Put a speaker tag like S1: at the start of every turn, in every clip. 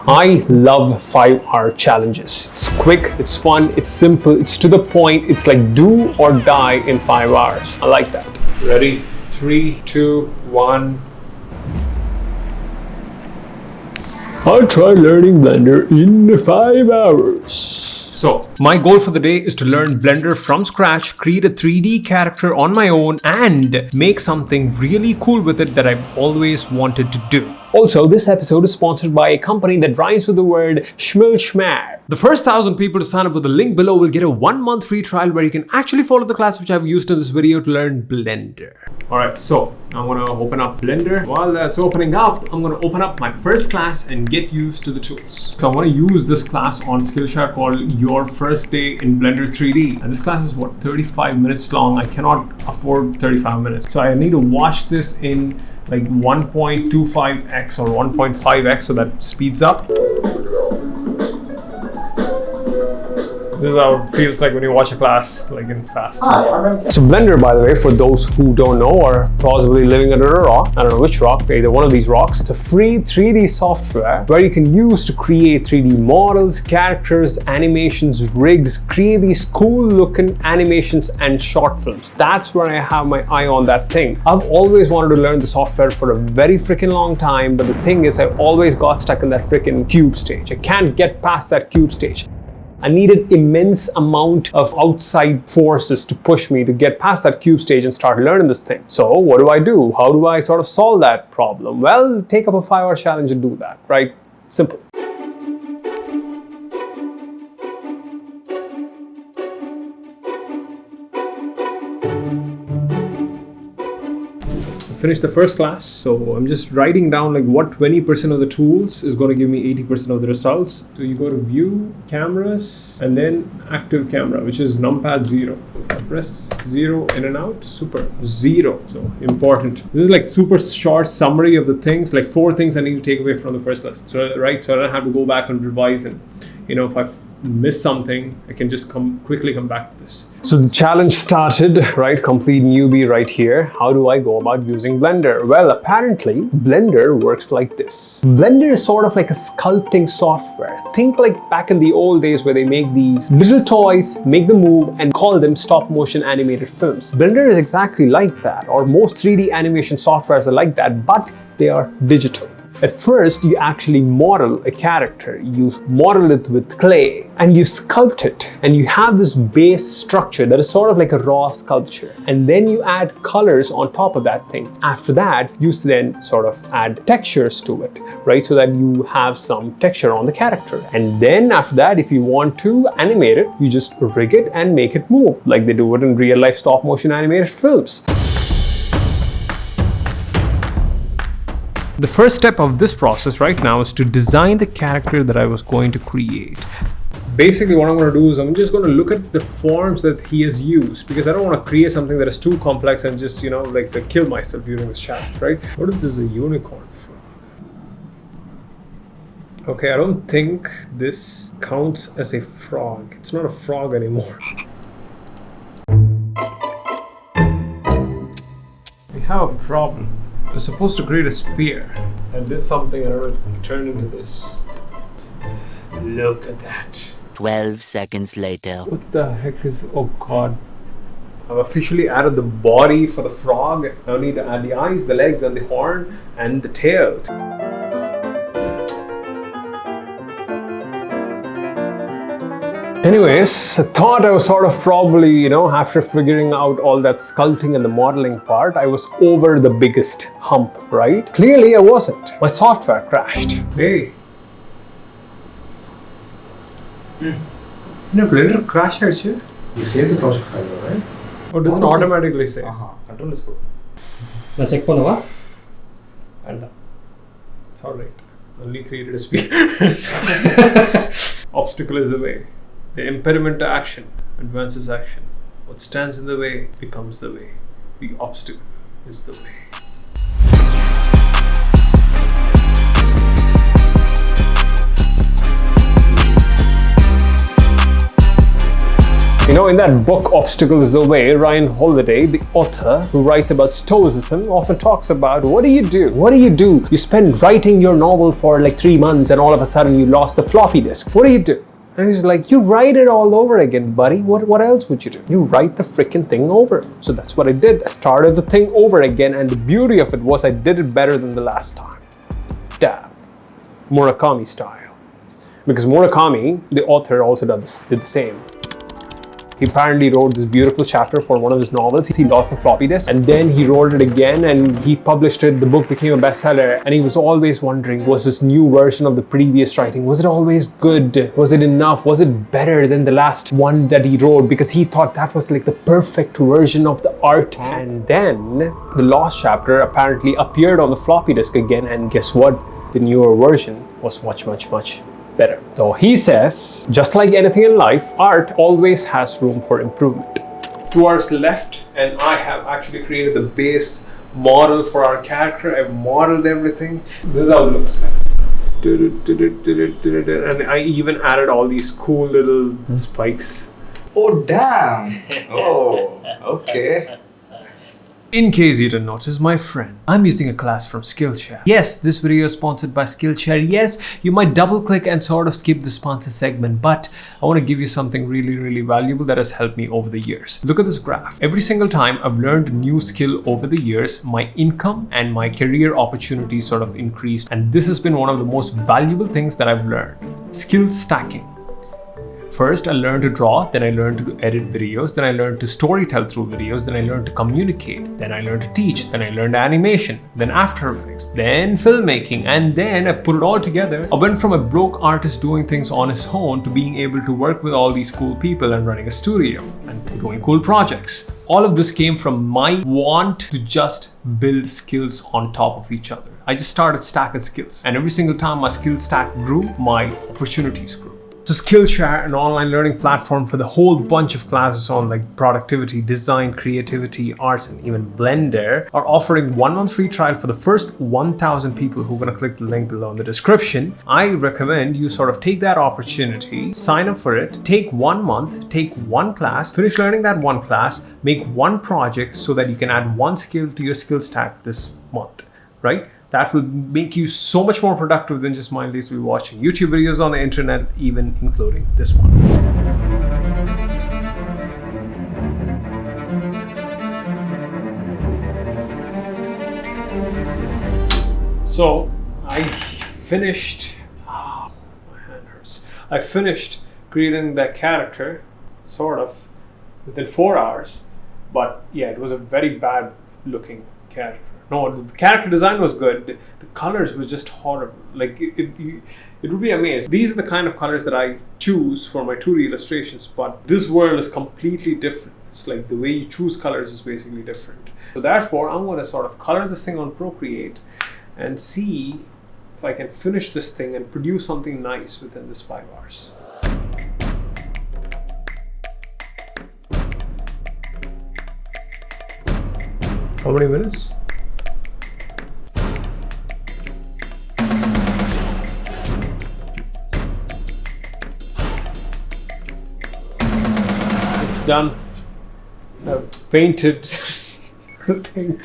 S1: I love 5-hour challenges. It's quick, it's fun, it's simple, it's to the point. It's like do or die in 5 hours. I like that. Ready? 3, 2, 1. I'll try learning Blender in 5 hours. So, my goal for the day is to learn Blender from scratch, create a 3D character on my own, and make something really cool with it that I've always wanted to do. Also, this episode is sponsored by a company that rhymes with the word schmilschmar. The first 1,000 people to sign up with the link below will get a 1-month free trial where you can actually follow the class which I've used in this video to learn Blender. Alright, so I'm gonna open up Blender. While that's opening up, I'm gonna open up my first class and get used to the tools. So I wanna use this class on Skillshare called Your First Day in Blender 3D. And this class is what, 35 minutes long. I cannot afford 35 minutes. So I need to watch this in like 1.25x or 1.5x so that speeds up. This is how it feels like when you watch a class like in fast. So Blender, by the way, for those who don't know or possibly living under a rock, I don't know which rock, either one of these rocks, it's a free 3D software where you can use to create 3D models, characters, animations, rigs, create these cool looking animations and short films. That's where I have my eye on that thing. I've always wanted to learn the software for a very freaking long time, but the thing is I always got stuck in that freaking cube stage. I can't get past that cube stage. I needed immense amount of outside forces to push me to get past that cube stage and start learning this thing. So what do? How do I sort of solve that problem? Well, take up a 5-hour challenge and do that, right? Simple. Finished the first class, so I'm just writing down like what 20% of the tools is going to give me 80% of the results. So you go to view, cameras, and then active camera, which is numpad 0. If I press 0 in and out, super, 0, so important. This is like super short summary of the things, like 4 things I need to take away from the first lesson. So right, so I don't have to go back and revise, and you know, if I miss something, I can just quickly come back to this. So the challenge started, right? Complete newbie right here. How do I go about using Blender? Well, apparently Blender works like this. Blender is sort of like a sculpting software. Think like back in the old days where they make these little toys, make them move and call them stop motion animated films. Blender is exactly like that, or most 3D animation softwares are like that, but they are digital. At first, you actually model a character. You model it with clay and you sculpt it, and you have this base structure that is sort of like a raw sculpture. And then you add colors on top of that thing. After that, you then sort of add textures to it, right? So that you have some texture on the character. And then after that, if you want to animate it, you just rig it and make it move like they do it in real life stop motion animated films. The first step of this process right now is to design the character that I was going to create. Basically what I'm going to do is I'm just going to look at the forms that he has used, because I don't want to create something that is too complex and just, you know, like to kill myself during this challenge, right? What if this is a unicorn frog? Okay, I don't think this counts as a frog. It's not a frog anymore. We have a problem. I was supposed to create a spear. I did something and it turned into this. Look at that.
S2: 12 seconds later.
S1: What the heck is... Oh god. I've officially added the body for the frog. Now I need to add the eyes, the legs, and the horn, and the tail. Anyways, I thought I was sort of probably, you know, after figuring out all that sculpting and the modeling part, I was over the biggest hump, right? Clearly I wasn't. My software crashed. Hey. No, Blender crashed, actually.
S3: You saved the project file, right?
S1: Or does it automatically say?
S3: Control is good.
S4: Now check panava.
S1: And it's alright. Only created a spear. Obstacle is the way. The impediment to action advances action. What stands in the way becomes the way. The obstacle is the way. In that book, Obstacle is the Way, Ryan Holiday, the author who writes about Stoicism, often talks about what do you do? What do you do? You spend writing your novel for like 3 months and all of a sudden you lost the floppy disk. What do you do? And he's like, you write it all over again, buddy. What else would you do? You write the freaking thing over. So that's what I did. I started the thing over again, and the beauty of it was I did it better than the last time. Dab. Murakami style. Because Murakami, the author, also did the same. He apparently wrote this beautiful chapter for one of his novels. He lost the floppy disk and then he wrote it again and he published it. The book became a bestseller and he was always wondering, was this new version of the previous writing, was it always good? Was it enough? Was it better than the last one that he wrote? Because he thought that was like the perfect version of the art. And then the lost chapter apparently appeared on the floppy disk again, and guess what? The newer version was much better. So he says, just like anything in life, art always has room for improvement. Towards the left, and I have actually created the base model for our character. I've modeled everything. This is how it looks like. And I even added all these cool little spikes.
S3: Oh, damn. Oh, okay.
S1: In case you didn't notice, my friend, I'm using a class from Skillshare. Yes, this video is sponsored by Skillshare. Yes, you might double click and sort of skip the sponsor segment, but I want to give you something really valuable that has helped me over the years. Look at this graph. Every single time I've learned a new skill over the years, my income and my career opportunities sort of increased. And this has been one of the most valuable things that I've learned. Skill stacking. First, I learned to draw, then I learned to edit videos, then I learned to storytell through videos, then I learned to communicate, then I learned to teach, then I learned animation, then After Effects, then filmmaking, and then I put it all together. I went from a broke artist doing things on his own to being able to work with all these cool people and running a studio and doing cool projects. All of this came from my want to just build skills on top of each other. I just started stacking skills, and every single time my skill stack grew, my opportunities grew. So Skillshare, an online learning platform for the whole bunch of classes on like productivity, design, creativity, arts, and even Blender, are offering 1 month free trial for the first 1,000 people who are going to click the link below in the description. I recommend you sort of take that opportunity, sign up for it, take 1 month, take one class, finish learning that one class, make one project so that you can add one skill to your skill stack this month, right? That will make you so much more productive than just mindlessly watching YouTube videos on the internet, even including this one. So I finished, my hand hurts. I finished creating that character, sort of, within 4 hours. But yeah, it was a very bad looking character. No, the character design was good. The colors was just horrible. Like it would be amazing. These are the kind of colors that I choose for my 2D illustrations, but this world is completely different. It's like the way you choose colors is basically different. So therefore, I'm going to sort of color this thing on Procreate and see if I can finish this thing and produce something nice within this 5 hours. How many minutes? Done. I've painted the thing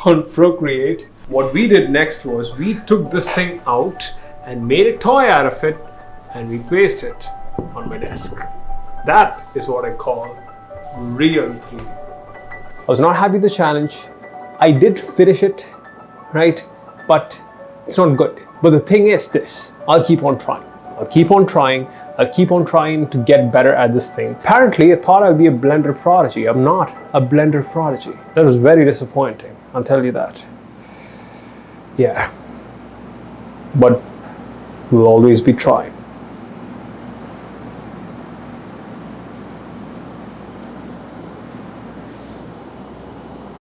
S1: on Procreate. What we did next was we took this thing out and made a toy out of it and we placed it on my desk. That is what I call real 3D. I was not happy with the challenge. I did finish it, right? But it's not good. But the thing is this, I'll keep on trying. I'll keep on trying to get better at this thing. Apparently, I thought I'd be a Blender prodigy. I'm not a Blender prodigy. That was very disappointing, I'll tell you that. Yeah. But we'll always be trying.